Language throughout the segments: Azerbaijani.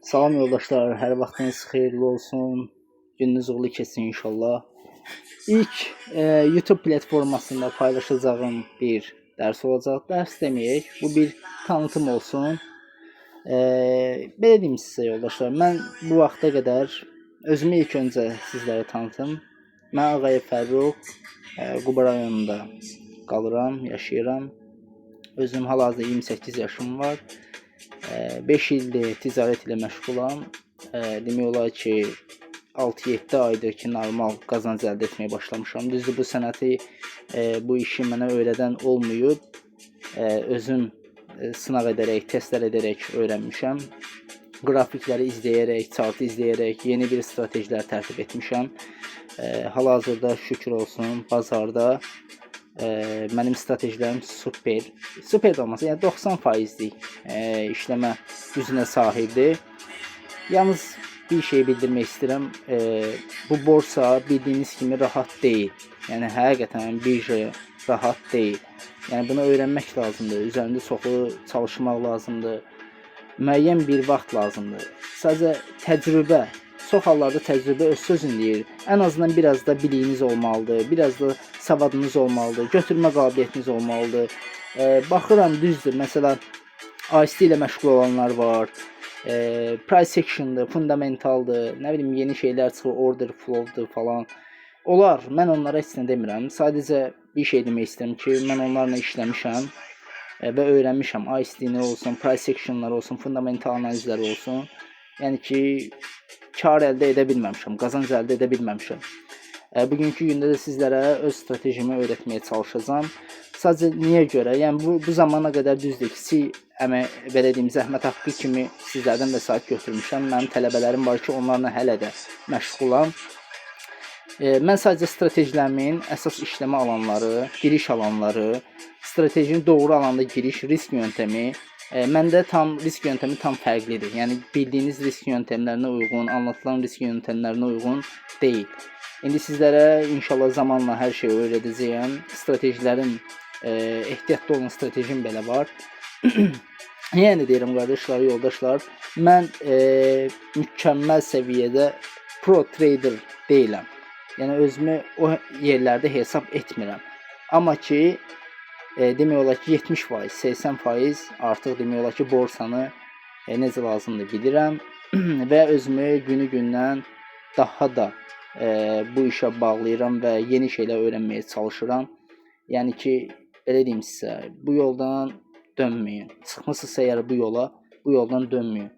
Salam yoldaşlar, hər vaxtınız xeyirli olsun. Gününüz uğurlu keçsin inşallah. İlk YouTube platformasında paylaşacağım bir dərs olacaq. Dərs deməyək, bu bir tanıtım olsun. Belə deyim sizə yoldaşlar, mən bu vaxta qədər özümü ilk öncə sizlərə tanıtım. Mən Ağayev Fərruq, Quba rayonunda qalıram, yaşayıram. Özüm hal-hazırda 28 yaşım var. 5 ildir ticarət ilə məşğulam. Demək olar ki 6-7 aydır ki normal qazanc əldə etməyə başlamışam. Düzdür, bu sənəti, bu işi mənə öyrədən olmayıb. Özüm sınaq edərək, testlər edərək öyrənmişəm. Qrafikləri izləyərək, chartı izləyərək yeni bir strategilər tərtib etmişəm. Hal-hazırda şükür olsun bazarda mənim stratejilərim super də olmasa, yəni 90%lik işləmə gücünə sahibdir. Yalnız bir şey bildirmək istəyirəm, bu borsa bildiyiniz kimi rahat deyil. Yəni həqiqətən birja rahat deyil. Yəni bunu öyrənmək lazımdır, üzərində çoxlu çalışmaq lazımdır, müəyyən bir vaxt lazımdır. Sadəcə təcrübə, çox hallarda təcrübə öz sözünü deyir. Ən azından biraz da biliyiniz olmalıdır, biraz da savadınız olmalıdır, götürmə qabiliyyətiniz olmalıdır. Baxıram, düzdür, məsələn, ICT ilə məşğul olanlar var, price action'dır, fundamentaldır, nə bilim yeni şeylər çıxır, order flow'dur falan. Olar, mən onlara heç nə demirəm. Sadəcə bir şey demək istəyirəm ki, mən onlarla işləmişəm və öyrənmişəm. ICT-nə olsun, price action'lar olsun, fundamental analizlər olsun. Yəni ki, kar əldə edə bilməmişəm, qazanc əldə edə bilməmişəm. Bugünkü gündə də sizlərə öz stratejimi öyrətməyə çalışacağam. Sadəcə niyə görə? Yəni bu zamana qədər düzdür ki, belə deyim, zəhmət haqqı kimi sizlərdən vəsait götürmüşəm. Mənim tələbələrim var ki, onlarla hələ də məşğulam. Mən sadəcə stratejilərimin əsas işləmə alanları, giriş alanları, stratejinin doğru alanda giriş, risk yöntəmi, məndə risk yöntəmi tam fərqlidir. Yəni bildiyiniz risk yöntəmlərinə uyğun, anlatılan risk yöntəmlərinə uyğun deyil. İndi sizlərə inşallah zamanla hər şeyi öyrədəcəyəm. Stratejilərin, ehtiyatlı olun stratejim belə var. Yəni deyirəm qardaşlar, yoldaşlar, mən mükəmməl səviyyədə pro trader deyiləm. Yəni özümü o yerlərdə hesab etmirəm. Amma ki, demək olar ki 70%, 80% artıq demək olar ki borsanı necə lazımdır bilirəm və özümü günü-gündən daha da bu işə bağlayıram və yeni şeylər öyrənməyə çalışıram. Yəni ki, belə deyim sizə, bu yoldan dönməyin. Çıxmısınızsa əgər bu yoldan dönməyin.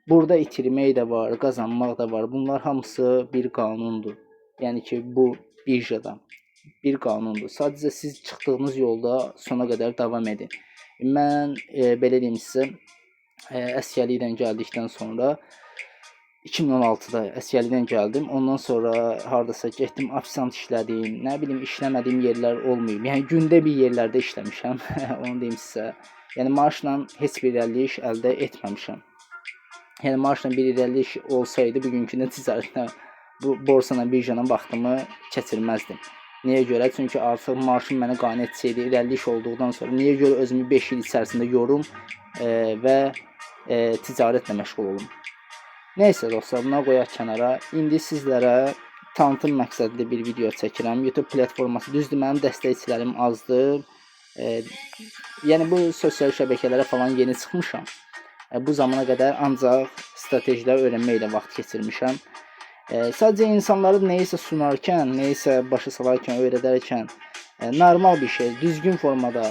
Burada itirmək də var, qazanmaq da var. Bunlar hamısı bir qanundur. Yəni ki, bu birjada bir qanundur. Sadəcə siz çıxdığınız yolda sona qədər davam edin. Mən belə deyim sizə, əsgərlikdən gəldikdən sonra 2016-da əsgərlikdən gəldim. Ondan sonra hardasa getdim, ofisant işlədim. Nə bilim, işləmədiyim yerlər olmayıb. Yəni gündə bir yerlərdə işləmişəm. Onu deyim sizə. Yəni maaşla heç bir irəlilik əldə etməmişəm. Yəni maaşla bir irəlilik olsaydı bugünkü ticarətlə bu borsana, birjana vaxtımı keçirməzdim. Niyə görə? Çünki artıq maaşım mənə qane etsəydi, irəlilik olduqdan sonra niyə görə özümü 5 il içərisində yorum və ticarətlə məşğul olum. Nəysə dostlar, buna qoyaq kənara. İndi sizlərə tanıtım məqsədli bir video çəkirəm. YouTube platforması, düzdür, mənim dəstəkçilərim azdır. Yəni bu sosial şəbəkələrə falan yeni çıxmışam. Bu zamana qədər ancaq stratejilər öyrənməklə vaxt keçirmişəm. Sadəcə insanları nəyisə sunarkən, nəyisə başa salarkən, öyrədərkən normal bir şey, düzgün formada,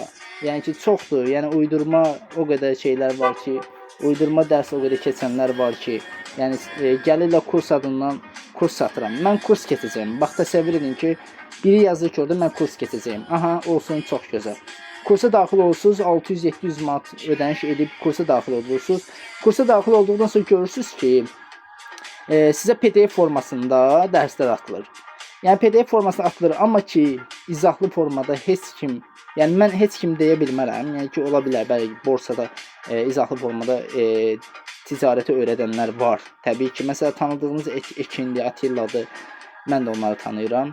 yəni ki çoxdur, yəni uydurma o qədər şeylər var ki, uydurma dərs o qədər keçənlər var ki, yəni gəlirlə kurs adından kurs satıram. Mən kurs keçəcəyim. Bax təsəvvür edin ki, biri yazır ki, orada mən kurs keçəcəyim. Aha, olsun, çox gözəl. Kursa daxil olursunuz, 600-700 manat ödəniş edib kursa daxil olursunuz. Kursa daxil olduqdan sonra görürsünüz ki, sizə PDF formasında dərslər atılır. Yəni PDF formasında atılır, amma ki izahlı formada heç kim, yəni mən heç kim deyə bilmərəm. Yəni ki, ola bilər, bəli, borsada izahlı formada ticarəti öyrədənlər var. Təbii ki, məsələn, tanıdığınız Ekindir, Atilladır, mən də onları tanıyıram.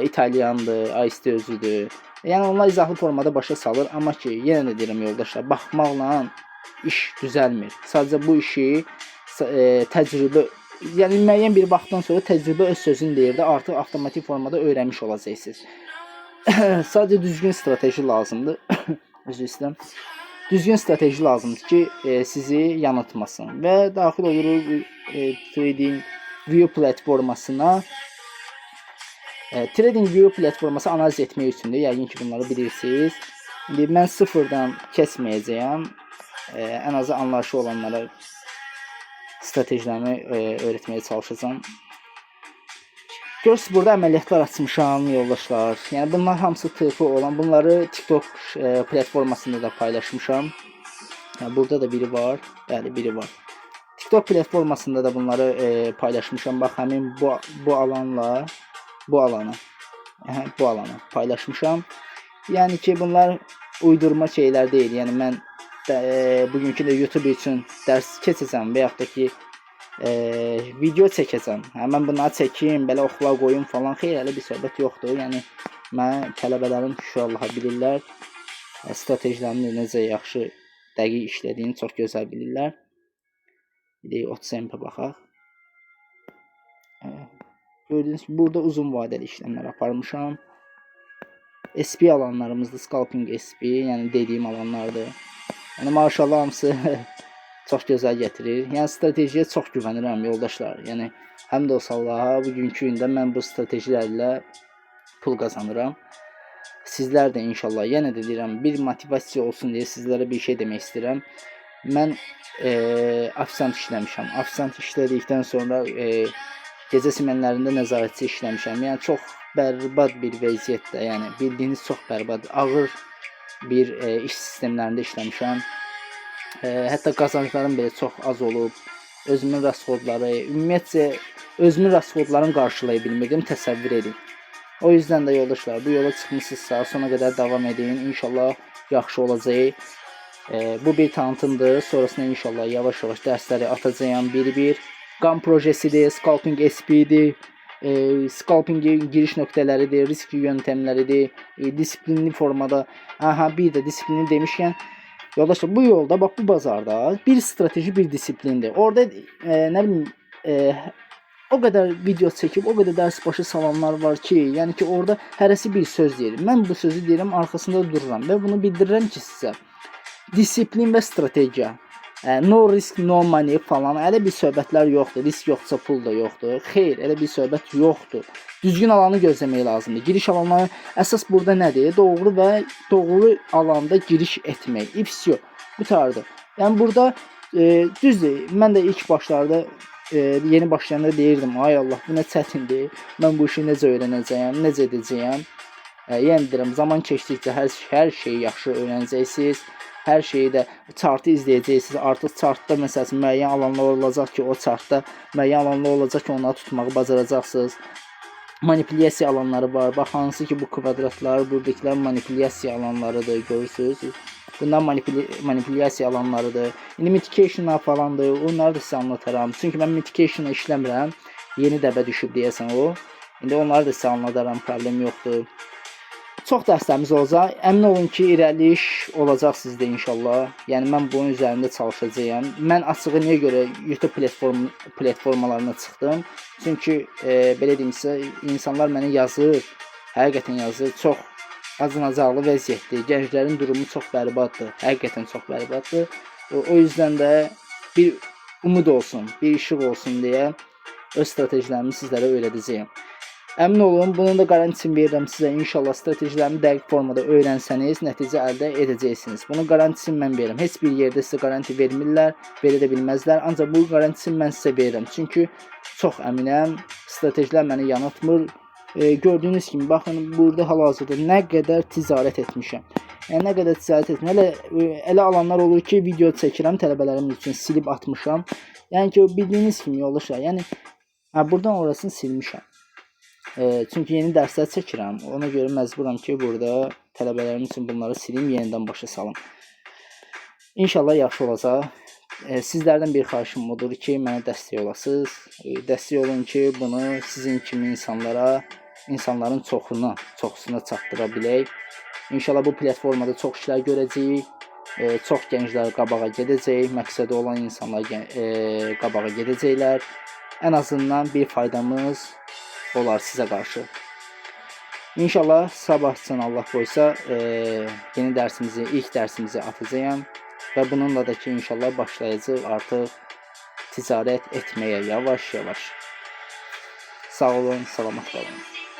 İtalyandır, ICT özüdür. Yəni onlar izahlı formada başa salır, amma ki, yenə də deyirəm yoldaşlar, baxmaqla iş düzəlmir. Sadəcə bu işi təcrübə, yəni müəyyən bir vaxtdan sonra təcrübə öz sözünü deyir də, artıq avtomatik formada öyrənmiş olacaqsınız. Sadəcə düzgün strateji lazımdır. Üzr istəyirəm. Düzgün strateji lazımdır ki, sizi yanıltmasın. Və daxil oluruq TradingView platformasına. TradingView platforması analiz etmək üçündür. Yəqin ki, bunları bilirsiniz. İndi mən sıfırdan kəsməyəcəyəm. Ən azı anlayışı olanlara stratejilərimi öyrətməyə çalışacağam. Görürsünüz, burada əməliyyatlar açmışam, yoldaşlar. Yəni bunlar hamısı TF olan. Bunları TikTok platformasında da paylaşmışam. Yəni burada da biri var. Bəli, biri var. TikTok platformasında da bunları paylaşmışam. Bax, həmin bu alanla bu alanı paylaşmışam. Yəni ki, bunlar uydurma şeylər deyil. Yəni mən bugünkü də YouTube üçün dərs keçəcəm və yaxud da ki video çəkəcəm. Mən bunları çəkim, belə oxula qoyum falan. Xeyr, elə bir söhbət yoxdur. Yəni mən tələbələrim inşallah bilirlər. Stratejilərini necə yaxşı, dəqiq işlədiyini çox gözəl bilirlər. Bir 30 MP baxaq. Gördüyünüz kimi burada uzun vadəli işləmlər aparmışam. SP alanlarımızda scalping SP, yəni dediyim alanlardır. Yəni maşallah hamısı çox gözəl gətirir. Yəni stratejiyə çox güvənirəm yoldaşlar. Yəni həm də olsa Allaha bugünkü gündə mən bu stratejilərlə pul qazanıram. Sizlər də inşallah, yenə də deyirəm, bir motivasiya olsun deyə sizlərə bir şey demək istəyirəm. Mən ofisant işləmişəm. Ofisant işlədikdən sonra gecə smenlərində nəzarətçi işləmişəm. Yəni çox bərbad bir vəziyyətdə, yəni bildiyiniz çox bərbad, ağır bir iş sistemlərində işləmişəm. Hətta qazanclarım belə çox az olub. Özümün rasxodları, ümumiyyətcə özümün rasxodlarını qarşılaya bilmirdim, təsəvvür edin. O yüzden də yoldaşlar, bu yola çıxmışsınızsa sona qədər davam edin. İnşallah yaxşı olacaq. Bu bir tanıtımdır. Sonrasında inşallah yavaş-yavaş dərsləri atacağım bir-bir. Qan projesidir, scalping SP-dir, scalpingin giriş nöqtələridir, risk yöntəmləridir, disiplinli formada. Bir də disiplini demişkən, yoldaşlar bu yolda, bax bu bazarda bir strateji, bir disiplindir. Orada nə bilim, o qədər video çəkib, o qədər dərs başı salanlar var ki, yəni ki orada hərəsi bir söz deyir. Mən bu sözü deyirəm, arxasında dururam və bunu bildirirəm ki sizə. Disiplin və strategiya. No risk, no money falan, elə bir söhbətlər yoxdur. Risk yoxsa pul da yoxdur. Xeyr, elə bir söhbət yoxdur. Düzgün alanı gözləmək lazımdır. Giriş alanları əsas burada nədir? Doğru və doğru alanda giriş etmək. İpsio. Bu tardır. Yəni burada düzdür. Mən də ilk başlarda yeni başlayanda deyirdim, ay Allah, bu nə çətindir. Mən bu işi necə öyrənəcəyəm, necə edəcəyəm. Yəni deyirəm, zaman keçdikcə hər şeyi yaxşı öyrənəcəksiniz. Hər şeyi də chartı izləyəcəksiniz. Artıq chartda məsələn müəyyən alanlar olacaq ki, o chartda müəyyən alanlar olacaq ki, onları tutmağı bacaracaqsınız. Manipulyasiya alanları var. Bax, hansı ki bu kvadratlar, buradakiler manipulyasiya alanlarıdır, görürsünüz. Bunlar manipulyasiya alanlarıdır. İndi mitigationlar falandır. Onları da sizə anlataram. Çünki mən mitigationla işləmirəm. Yeni dəbə düşüb deyəsən o. İndi onları da sizə anlataram, problem yoxdur. Çox dərslərimiz olacaq. Əmin olun ki, irəliş olacaq sizdə inşallah. Yəni mən bunun üzərində çalışacağam. Mən açığı niyə görə YouTube platformalarına çıxdım? Çünki belə deyim sizə, insanlar mənə yazır, həqiqətən yazır. Çox acınacaqlı vəziyyətdir. Gənclərin durumu çox bərbaddır. Həqiqətən çox bərbaddır. O yüzden də bir umud olsun, bir işıq olsun deyə öz stratejilərimi sizlərə öyrədəcəyəm. Əmin olun, bunun da garantisini verirəm sizə. İnşallah stratejilərimi dəqiq formada öyrənsəniz, nəticə əldə edəcəksiniz. Bunun garantisini mən verirəm. Heç bir yerdə sizə garanti vermirlər, verə də bilməzlər. Ancaq bu garantisini mən sizə verirəm. Çünki çox əminəm, stratejilər məni yanıltmır. Gördüyünüz kimi, baxın, burada hal-hazırda nə qədər ticarət etmişəm. Yəni, nə qədər ticarət etmişəm. Elə alanlar olur ki, video çəkirəm, tələbələrim üçün silib atmışam. Yəni ki, bildiyiniz kimi yoldaşlar, yəni, buradan orasını silmişəm. Çünki yeni dərslər çəkirəm. Ona görə məcburam ki, burada tələbələrim üçün bunları silim, yenidən başa salım. İnşallah yaxşı olacaq. Sizlərdən bir xahişim odur ki, mənə dəstək olasınız. Dəstək olun ki, bunu sizin kimi insanlara, insanların çoxusuna çatdıra bilək. İnşallah bu platformada çox işlər görəcəyik. Çox gənclər qabağa gedəcək, məqsədi olan insanlar qabağa gedəcəklər. Ən azından bir faydamız olar sizə qarşı. İnşallah sabah üçün Allah qoysa yeni dərsimizi, ilk dərsimizi atacağam və bununla da ki inşallah başlayacağıq artıq ticarət etməyə yavaş-yavaş. Sağ olun, salamat qalın.